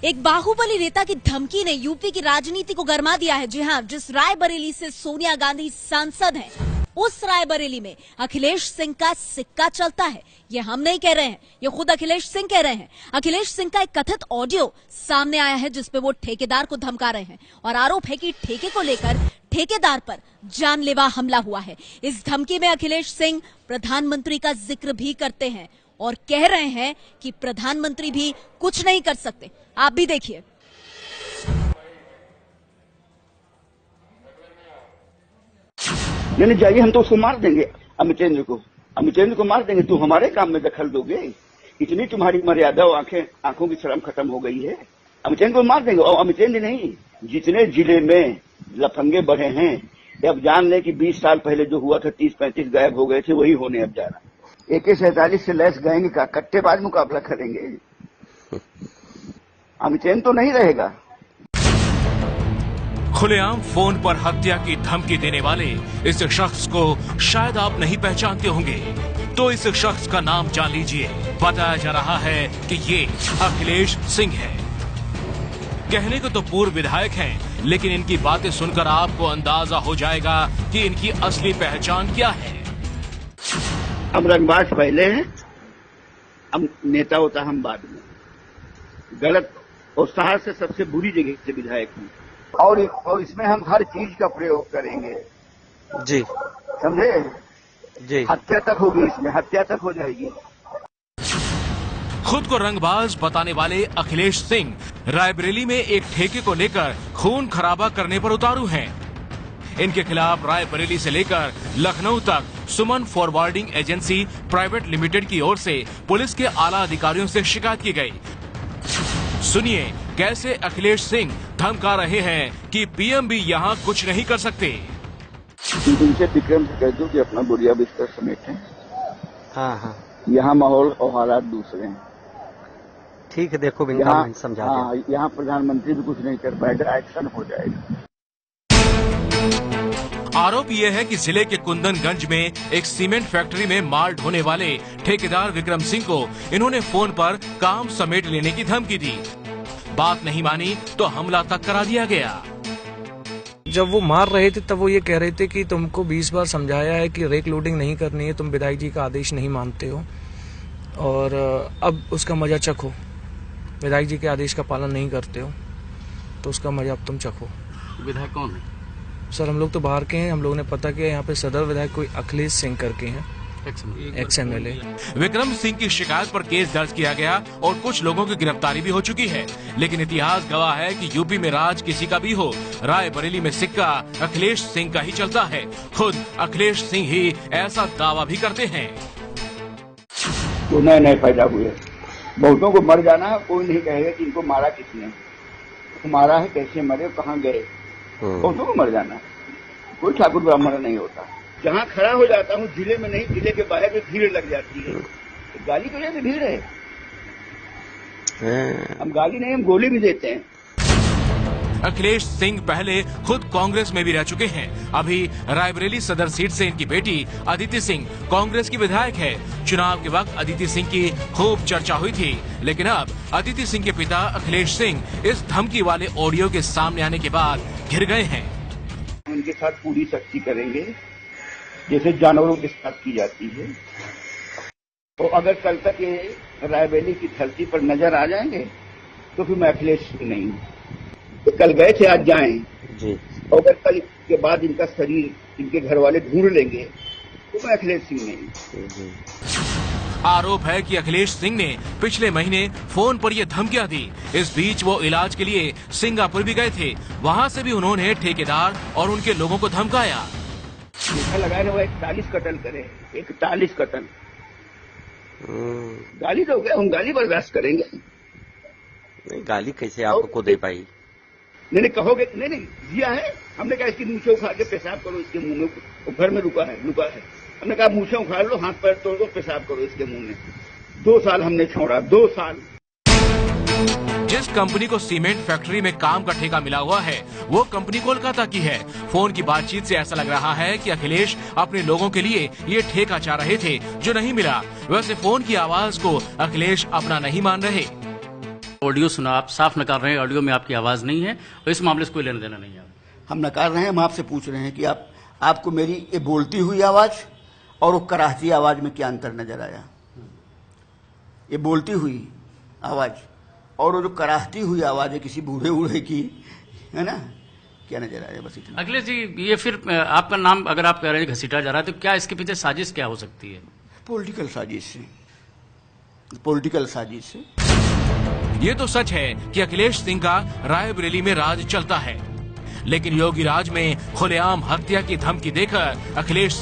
एक बाहुबली नेता की धमकी ने यूपी की राजनीति को गरमा दिया है। जी हाँ, जिस रायबरेली से सोनिया गांधी सांसद हैं, उस रायबरेली में अखिलेश सिंह का सिक्का चलता है। ये हम नहीं कह रहे हैं, ये खुद अखिलेश सिंह कह रहे हैं। अखिलेश सिंह का एक कथित ऑडियो सामने आया है जिसपे वो ठेकेदार को धमका रहे हैं और आरोप है कि ठेके को लेकर ठेकेदार पर जानलेवा हमला हुआ है। इस धमकी में अखिलेश सिंह प्रधानमंत्री का जिक्र भी करते हैं और कह रहे हैं कि प्रधानमंत्री भी कुछ नहीं कर सकते। आप भी देखिए। नहीं जाइए, हम तो उसको मार देंगे, अमितेंद्र को मार देंगे। तू हमारे काम में दखल दोगे? इतनी तुम्हारी मर्यादा और आंखों की शर्म खत्म हो गई है। अमितेंद्र को मार देंगे। और अमितेंद्र नहीं, जितने जिले में लफंगे बढ़े हैं, अब जान ले कि 20 साल पहले जो हुआ था 30-35 गायब हो गए थे, वही होने अब जा रहा। AK-47 से लैस गएंगे का कट्टेबाज मुकाबला करेंगे। अमितेंद्र तो नहीं रहेगा। खुलेआम फोन पर हत्या की धमकी देने वाले इस शख्स को शायद आप नहीं पहचानते होंगे, तो इस शख्स का नाम जान लीजिए। बताया जा रहा है कि ये अखिलेश सिंह है। कहने को तो पूर्व विधायक हैं, लेकिन इनकी बातें सुनकर आपको अंदाजा हो जाएगा कि इनकी असली पहचान क्या है। हम रंगबाज पहले हैं, हम नेता होता हम बाद में। गलत और साहस से सबसे बुरी जगह से विधायक हूँ और इसमें हम हर चीज का प्रयोग करेंगे। जी समझे? जी, हत्या तक होगी, इसमें हत्या तक हो जाएगी। खुद को रंगबाज बताने वाले अखिलेश सिंह रायबरेली में एक ठेके को लेकर खून खराबा करने पर उतारू हैं। इनके खिलाफ रायबरेली से लेकर लखनऊ तक सुमन फॉरवर्डिंग एजेंसी प्राइवेट लिमिटेड की ओर से पुलिस के आला अधिकारियों से शिकायत की गई। सुनिए कैसे अखिलेश सिंह धमका रहे हैं कि पीएम भी यहाँ कुछ नहीं कर सकते। उनसे विक्रम से कह दो कि अपना बोरिया बिस्तर समेटें। हाँ, यहाँ माहौल और हालात दूसरे हैं। ठीक है, देखो समझा। हाँ, यहाँ प्रधानमंत्री भी कुछ नहीं कर पाएगा, एक्शन हो जाएगा। आरोप यह है कि जिले के कुंदनगंज में एक सीमेंट फैक्ट्री में माल ढोने वाले ठेकेदार विक्रम सिंह को इन्होंने फोन पर काम समेट लेने की धमकी दी। बात नहीं मानी तो हमला तक करा दिया गया। जब वो मार रहे थे तब वो ये कह रहे थे कि तुमको 20 बार समझाया है कि रेक लोडिंग नहीं करनी है, तुम विधायक जी का आदेश नहीं मानते हो और अब उसका मजा चखो। विधायक जी के आदेश का पालन नहीं करते हो तो उसका मजा अब तुम चखो। विधायक कौन है? सर हम लोग तो बाहर के हैं, हम लोगों ने पता किया यहाँ पे सदर विधायक कोई अखिलेश सिंह करके हैं, एक्स MLA। विक्रम सिंह की शिकायत पर केस दर्ज किया गया और कुछ लोगों की गिरफ्तारी भी हो चुकी है, लेकिन इतिहास गवाह है कि यूपी में राज किसी का भी हो, रायबरेली में सिक्का अखिलेश सिंह का ही चलता है। खुद अखिलेश सिंह ही ऐसा दावा भी करते हैं। तो नए पैदा हुए, बहुतों को मर जाना, कोई नहीं कहेगा कि इनको मारा किसने, मारा है, कैसे मरे, कहाँ गए। बहुतों को मर जाना, कोई ठाकुर ब्राह्मण नहीं होता। जहाँ खड़ा हो जाता हूँ जिले में नहीं, जिले के बाहर में भीड़ लग जाती है। गाली तो जैसे भीड़ है, हम गाली नहीं, हम गोली भी देते हैं। अखिलेश सिंह पहले खुद कांग्रेस में भी रह चुके हैं। अभी रायबरेली सदर सीट से इनकी बेटी अदिति सिंह कांग्रेस की विधायक है। चुनाव के वक्त अदिति सिंह की खूब चर्चा हुई थी, लेकिन अब अदिति सिंह के पिता अखिलेश सिंह इस धमकी वाले ऑडियो के सामने आने के बाद घिर गए हैं। उनके साथ पूरी सख्ती करेंगे जैसे जानवरों के साथ की जाती है। और अगर कल तक ये रायबरेली की धरती पर नजर आ जाएंगे तो फिर मैं अखिलेश सिंह नहीं हूँ। तो कल गए थे, आज जाएं जी। और अगर कल के बाद इनका शरीर इनके घर वाले ढूंढ लेंगे तो मैं अखिलेश सिंह नहीं। आरोप है कि अखिलेश सिंह ने पिछले महीने फोन पर यह धमकियां दी। इस बीच वो इलाज के लिए सिंगापुर भी गए थे, वहां से भी उन्होंने ठेकेदार और उनके लोगों को धमकाया। लगाए रहे 41 कत्ल करे, 41 कत्ल। गाली तो हो गया, हम गाली बर्दाश्त करेंगे। नहीं, गाली कैसे आपको दे पाई? नहीं कहोगे, नहीं दिया है। हमने कहा इसकी मूछें उखाड़ के पेशाब करो इसके मुंह में, घर में रुका है। हमने कहा मूछें उखाड़ लो, हाथ पैर तोड़ दो, पेशाब करो इसके मुंह में। 2 साल हमने छोड़ा, 2 साल। जिस कंपनी को सीमेंट फैक्ट्री में काम का ठेका मिला हुआ है वो कंपनी कोलकाता की है। फोन की बातचीत से ऐसा लग रहा है कि अखिलेश अपने लोगों के लिए ये ठेका चाह रहे थे जो नहीं मिला। वैसे फोन की आवाज को अखिलेश अपना नहीं मान रहे। ऑडियो सुना, आप साफ नकार रहे हैं ऑडियो में आपकी आवाज नहीं है और इस मामले से कोई लेना देना नहीं है। हम नकार रहे हैं, हम आपसे पूछ रहे हैं कि आपको मेरी ये बोलती हुई आवाज और वो कराहती आवाज में क्या अंतर नजर आया? ये बोलती हुई आवाज और वो जो कराहती हुई आवाज है किसी बूढ़े बूढ़े की, है ना, क्या नजर आया? बस इतना। अखिलेश जी, ये फिर आपका नाम अगर आप कह रहे हैं घसीटा जा रहा है तो क्या इसके पीछे साजिश क्या हो सकती है? पॉलिटिकल साजिश से, पॉलिटिकल साजिश से। ये तो सच है कि अखिलेश सिंह का रायबरेली में राज चलता है, लेकिन योगी राज में खुलेआम हत्या की धमकी देकर अखिलेश